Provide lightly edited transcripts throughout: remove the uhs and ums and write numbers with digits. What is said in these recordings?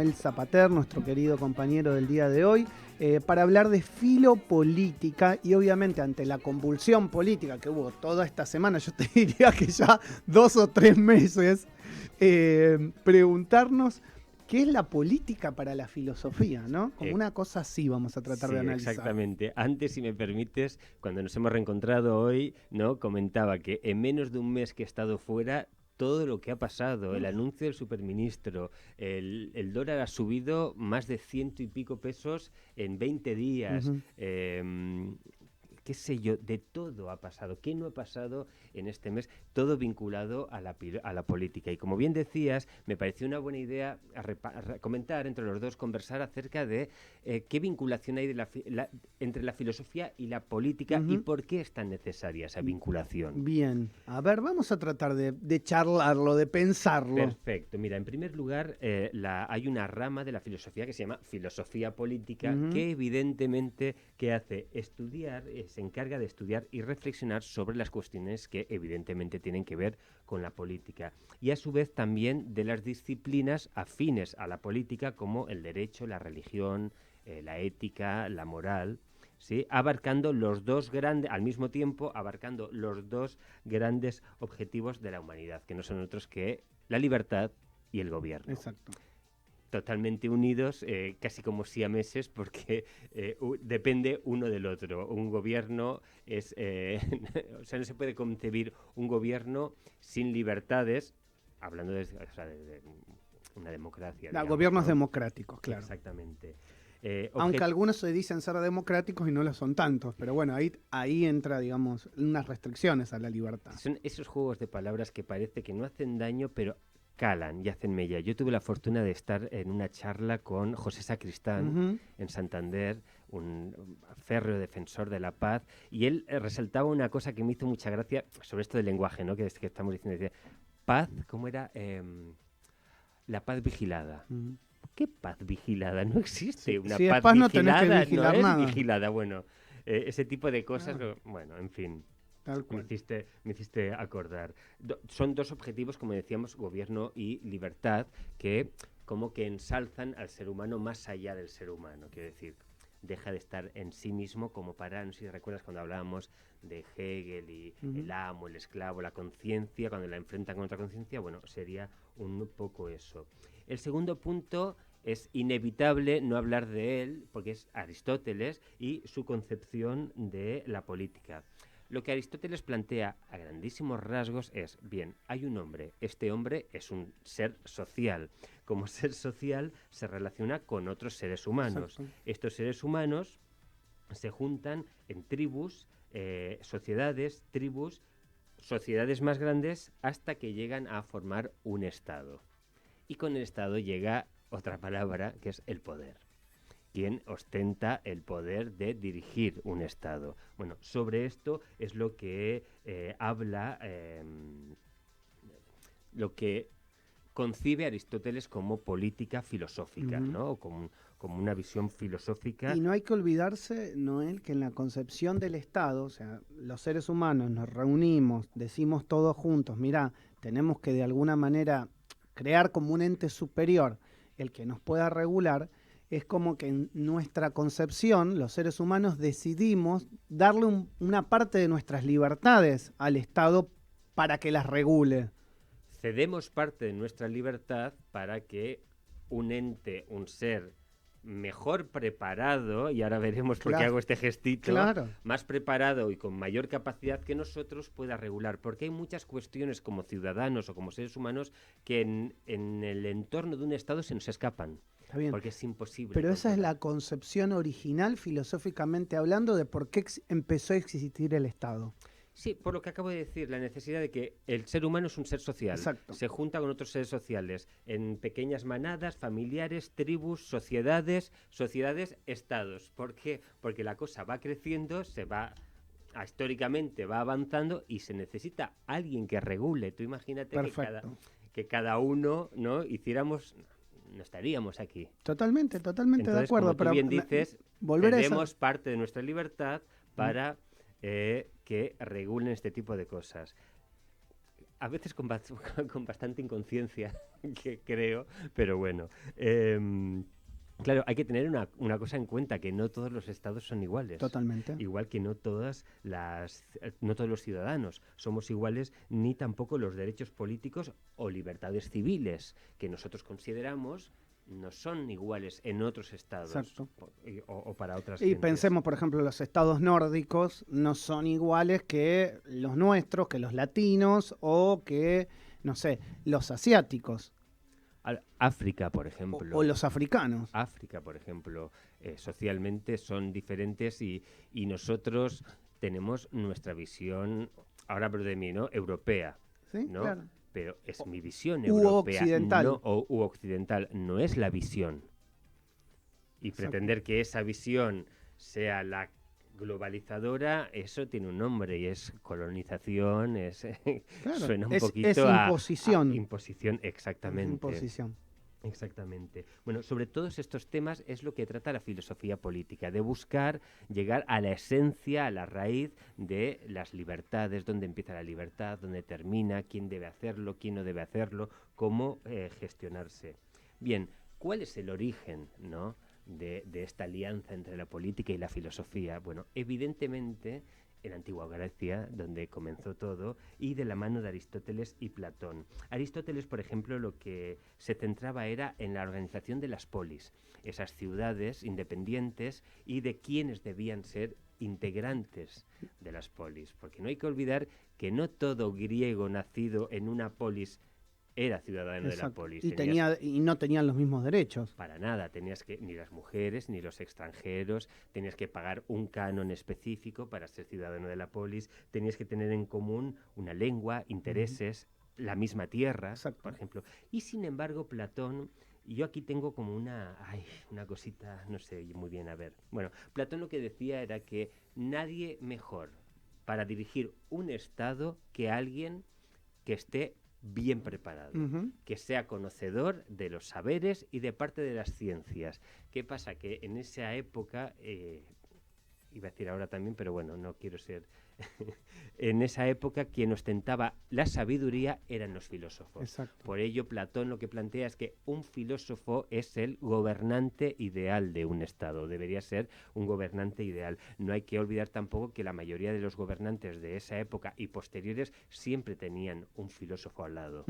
Noel Zapater, nuestro querido compañero del día de hoy, para hablar de filopolítica y obviamente ante la convulsión política que hubo toda esta semana, yo te diría que ya 2 o 3 meses, preguntarnos qué es la política para la filosofía, ¿no? Como una cosa así vamos a tratar de analizar. Exactamente. Antes, si me permites, cuando nos hemos reencontrado hoy, ¿no? Comentaba que en menos de un mes que he estado fuera, todo lo que ha pasado, el anuncio del superministro, el dólar ha subido más de 100 y pico pesos en 20 días. Qué sé yo, de todo ha pasado. ¿Qué no ha pasado en este mes? Todo vinculado a la política. Y como bien decías, me pareció una buena idea comentar entre los dos, conversar acerca de qué vinculación hay entre la filosofía y la política y por qué es tan necesaria esa vinculación. Bien, a ver, vamos a tratar de charlarlo, de pensarlo. Perfecto. Mira, en primer lugar, hay una rama de la filosofía que se llama filosofía política, que evidentemente ¿qué hace? Se encarga de estudiar y reflexionar sobre las cuestiones que evidentemente tienen que ver con la política. Y a su vez también de las disciplinas afines a la política como el derecho, la religión, la ética, la moral, ¿sí? Abarcando los dos grandes, al mismo tiempo abarcando los dos grandes objetivos de la humanidad, que no son otros que la libertad y el gobierno. Exacto. Totalmente unidos, casi como siameses, porque depende uno del otro. Un gobierno es... o sea, no se puede concebir un gobierno sin libertades, hablando de una democracia. Digamos, Gobiernos ¿no? democráticos, claro. Exactamente. Aunque algunos se dicen ser democráticos y no lo son tantos, pero bueno, ahí entra, digamos, unas restricciones a la libertad. Son esos juegos de palabras que parece que no hacen daño, pero calan y hacen mella. Yo tuve la fortuna de estar en una charla con José Sacristán en Santander, un férreo defensor de la paz, y él resaltaba una cosa que me hizo mucha gracia sobre esto del lenguaje, ¿no? que estamos diciendo. Decía, paz, ¿cómo era? La paz vigilada. ¿Qué paz vigilada? No existe una si paz es paz, vigilada, no tenés que vigilar no nada. es vigilada. Bueno, ese tipo de cosas, bueno, en fin. Tal cual. Me hiciste acordar. Son dos objetivos, como decíamos, gobierno y libertad, que como que ensalzan al ser humano más allá del ser humano. Quiero decir, deja de estar en sí mismo como para, no sé si recuerdas cuando hablábamos de Hegel y el amo, el esclavo, la conciencia, cuando la enfrentan con otra conciencia, bueno, sería un poco eso. El segundo punto es inevitable no hablar de él, porque es Aristóteles y su concepción de la política. Lo que Aristóteles plantea a grandísimos rasgos es, bien, hay un hombre, este hombre es un ser social. Como ser social se relaciona con otros seres humanos. Exacto. Estos seres humanos se juntan en tribus, sociedades más grandes hasta que llegan a formar un Estado. Y con el Estado llega otra palabra que es el poder. Quien ostenta el poder de dirigir un Estado. Bueno, sobre esto es lo que habla, lo que concibe Aristóteles como política filosófica, ¿no? Como una visión filosófica. Y no hay que olvidarse, Noel, que en la concepción del Estado, o sea, los seres humanos nos reunimos, decimos todos juntos, mirá, tenemos que de alguna manera crear como un ente superior el que nos pueda regular. Es como que en nuestra concepción, los seres humanos decidimos darle una parte de nuestras libertades al Estado para que las regule. Cedemos parte de nuestra libertad para que un ente, un ser mejor preparado, y ahora veremos por qué hago este gestito, más preparado y con mayor capacidad que nosotros pueda regular, porque hay muchas cuestiones como ciudadanos o como seres humanos que en el entorno de un Estado se nos escapan. Está bien. Porque es imposible. Pero esa es la concepción original, filosóficamente hablando, de por qué empezó a existir el Estado. Sí, por lo que acabo de decir, la necesidad de que el ser humano es un ser social. Exacto. Se junta con otros seres sociales en pequeñas manadas, familiares, tribus, sociedades, estados. ¿Por qué? Porque la cosa va creciendo, históricamente va avanzando y se necesita alguien que regule. Tú imagínate que cada uno, ¿no? hiciéramos... no estaríamos aquí. Totalmente. Entonces, de acuerdo. Como tú bien dices, cedemos parte de nuestra libertad para que regulen este tipo de cosas. a veces con, con bastante inconsciencia, que creo, pero bueno. Claro, hay que tener una cosa en cuenta, que no todos los estados son iguales. Totalmente. Igual que no no todos los ciudadanos somos iguales, ni tampoco los derechos políticos o libertades civiles que nosotros consideramos no son iguales en otros estados. Exacto. O para otras Y gentes. pensemos, por ejemplo, los estados nórdicos no son iguales que los nuestros, que los latinos o que, no sé, los asiáticos África, por ejemplo. o los africanos. África, por ejemplo, socialmente son diferentes y nosotros tenemos nuestra visión, ahora hablo de mí, ¿no? Europea, ¿Sí? ¿no? Claro. Pero es mi visión U europea, occidental. no, u occidental, no es la visión. Y Exacto. pretender que esa visión sea la globalizadora, eso tiene un nombre y es colonización, Claro. suena un Es poquito a imposición. imposición, Es exactamente. imposición. Exactamente. Bueno, sobre todos estos temas es lo que trata la filosofía política, de buscar llegar a la esencia, a la raíz de las libertades, dónde empieza la libertad, dónde termina, quién debe hacerlo, quién no debe hacerlo, cómo gestionarse. Bien, ¿cuál es el origen, ¿no?, de esta alianza entre la política y la filosofía? Bueno, evidentemente en la antigua Grecia, donde comenzó todo, y de la mano de Aristóteles y Platón. Aristóteles, por ejemplo, lo que se centraba era en la organización de las polis, esas ciudades independientes, y de quiénes debían ser integrantes de las polis, porque no hay que olvidar que no todo griego nacido en una polis era ciudadano de la Exacto. polis. Y no tenían los mismos derechos. Para nada, tenías que, ni las mujeres, ni los extranjeros, tenías que pagar un canon específico para ser ciudadano de la polis, tenías que tener en común una lengua, intereses, la misma tierra, Exacto. por ejemplo. Y sin embargo, Platón, y yo aquí tengo como una cosita, no sé muy bien, a ver. Bueno, Platón lo que decía era que nadie mejor para dirigir un estado que alguien que esté bien preparado, que sea conocedor de los saberes y de parte de las ciencias. ¿Qué pasa? Que en esa época, iba a decir ahora también, pero bueno, no quiero ser... en esa época quien ostentaba la sabiduría eran los filósofos. Exacto. Por ello, Platón lo que plantea es que un filósofo es el gobernante ideal de un Estado. Debería ser un gobernante ideal. No hay que olvidar tampoco que la mayoría de los gobernantes de esa época y posteriores siempre tenían un filósofo al lado.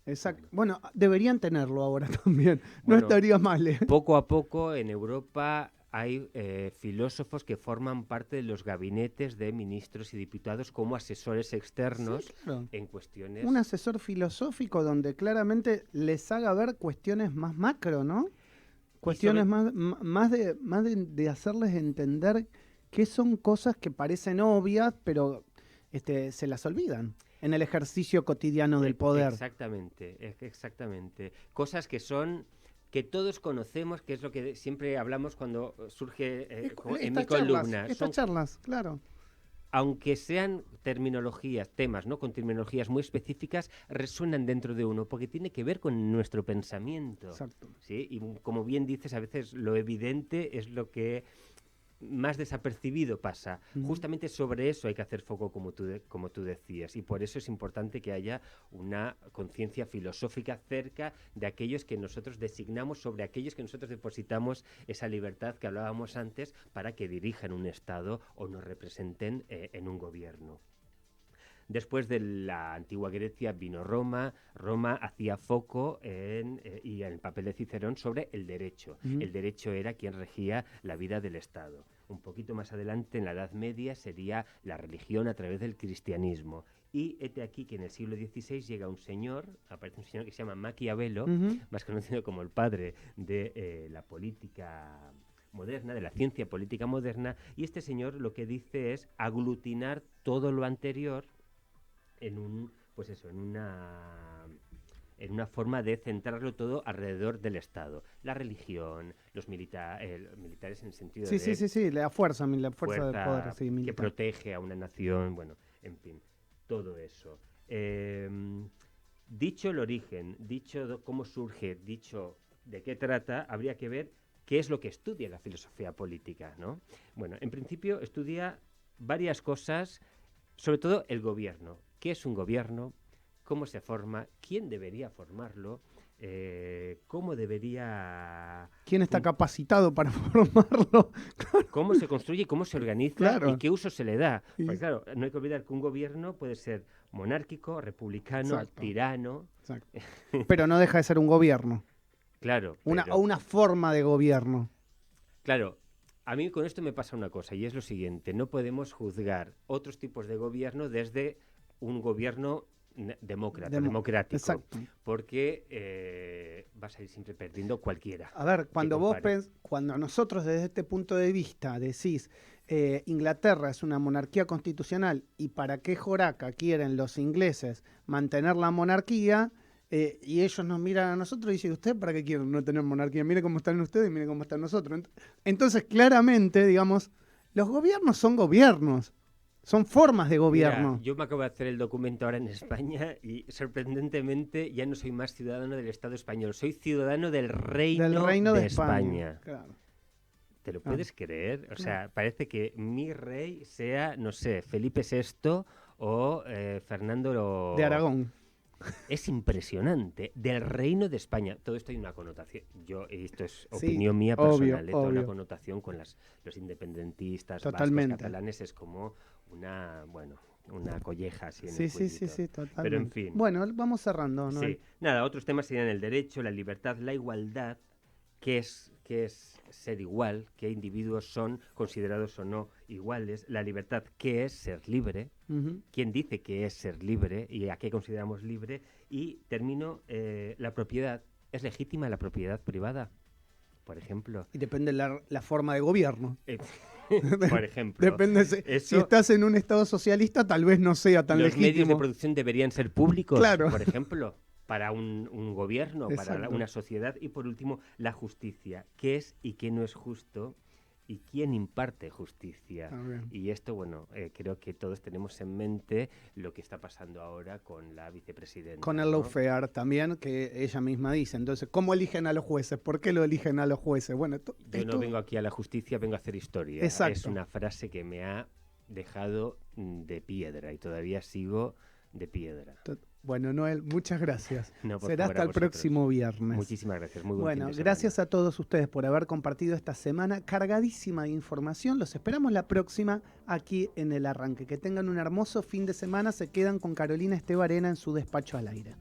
Exacto. Bueno, deberían tenerlo ahora también. No Bueno, estaría mal. Poco a poco en Europa hay filósofos que forman parte de los gabinetes de ministros y diputados como asesores externos, Sí, claro. en cuestiones... Un asesor filosófico donde claramente les haga ver cuestiones más macro, ¿no? Cuestiones más de hacerles entender que son cosas que parecen obvias, pero se las olvidan en el ejercicio cotidiano del poder. Exactamente. Cosas que son... que todos conocemos, que es lo que siempre hablamos cuando surge en mi columna. Estas charlas, claro. Aunque sean terminologías, temas, ¿no?, con terminologías muy específicas, resuenan dentro de uno, porque tiene que ver con nuestro pensamiento. Exacto. ¿Sí? Y como bien dices, a veces lo evidente es lo que más desapercibido pasa. Justamente sobre eso hay que hacer foco, como tú decías, y por eso es importante que haya una conciencia filosófica cerca de aquellos que nosotros designamos, sobre aquellos que nosotros depositamos esa libertad que hablábamos antes, para que dirijan un Estado o nos representen en un gobierno. Después de la antigua Grecia vino Roma. Roma hacía foco y en el papel de Cicerón sobre el derecho. El derecho era quien regía la vida del Estado. Un poquito más adelante, en la Edad Media, sería la religión a través del cristianismo. Y hete aquí que en el siglo XVI llega aparece un señor que se llama Maquiavelo, más conocido como el padre de la política moderna, de la ciencia política moderna, y este señor lo que dice es aglutinar todo lo anterior en una forma de centrarlo todo alrededor del Estado. La religión, los militares en el sentido de... Sí, la fuerza del poder, sí, que militar. protege a una nación, bueno, en fin, todo eso. Dicho el origen, dicho cómo surge, dicho de qué trata, habría que ver qué es lo que estudia la filosofía política, ¿no? Bueno, en principio estudia varias cosas, sobre todo el gobierno. ¿Qué es un gobierno? cómo se forma, quién debería formarlo, cómo debería... ¿Quién está capacitado para formarlo? cómo se construye, cómo se organiza Claro. y qué uso se le da. Y- Porque claro, no hay que olvidar que un gobierno puede ser monárquico, republicano, Exacto. tirano. Exacto. Pero no deja de ser un gobierno, Claro, o una forma de gobierno. claro, a mí con esto me pasa una cosa y es lo siguiente, no podemos juzgar otros tipos de gobierno desde un gobierno democrático, Exacto. porque vas a ir siempre perdiendo cualquiera. A ver, cuando compare. cuando nosotros desde este punto de vista decís Inglaterra es una monarquía constitucional y para qué joraca quieren los ingleses mantener la monarquía, y ellos nos miran a nosotros y dicen, ¿usted para qué quieren no tener monarquía? Mire cómo están ustedes y mire cómo están nosotros. Entonces, claramente, digamos, los gobiernos son gobiernos, son formas de Mira, gobierno. yo me acabo de hacer el documento ahora en España y sorprendentemente ya no soy más ciudadano del Estado español, soy ciudadano del Del Reino de España. España. Claro. ¿Te lo Claro. puedes creer? O Claro. sea, parece que mi rey sea, no sé, Felipe VI o Fernando De Aragón. Es impresionante. Del Reino de España. Todo esto hay una connotación. Esto es Sí, opinión mía obvio, personal. Toda una obvio. connotación con los independentistas Totalmente. vascos, catalanes. Es como una colleja así en Sí, el sí, sí, cuellito. sí, totalmente. Pero en fin. Bueno, vamos cerrando, Noel. Sí. Nada, otros temas serían el derecho, la libertad, la igualdad. ¿Qué es ser igual? ¿Qué individuos son considerados o no iguales? La libertad, ¿qué es ser libre? Ujú. ¿Quién dice que es ser libre y a qué consideramos libre? Y termino, la propiedad. ¿Es legítima la propiedad privada? Por ejemplo. Y depende la forma de gobierno. Por ejemplo. Depende si estás en un estado socialista, tal vez no sea tan los medios de legítimo. producción deberían ser públicos, Claro. por ejemplo, para un gobierno, para Exacto. una sociedad. Y por último, la justicia. ¿Qué es y qué no es justo? ¿Y quién imparte justicia? Ah, bien. Y esto, bueno, creo que todos tenemos en mente lo que está pasando ahora con la vicepresidenta. Con el ¿no? lawfare también, que ella misma dice. Entonces, ¿cómo eligen a los jueces? ¿Por qué lo eligen a los jueces? Bueno, Yo no vengo aquí a la justicia, vengo a hacer historia. Exacto. Es una frase que me ha dejado de piedra y todavía sigo de piedra. Bueno, Noel, muchas gracias. No, por Será favor, hasta a el vosotros. próximo viernes. Muchísimas gracias. Muy buen Bueno, fin de gracias semana. a todos ustedes por haber compartido esta semana cargadísima de información. Los esperamos la próxima aquí en El Arranque. Que tengan un hermoso fin de semana. Se quedan con Carolina Estebarena en su despacho al aire.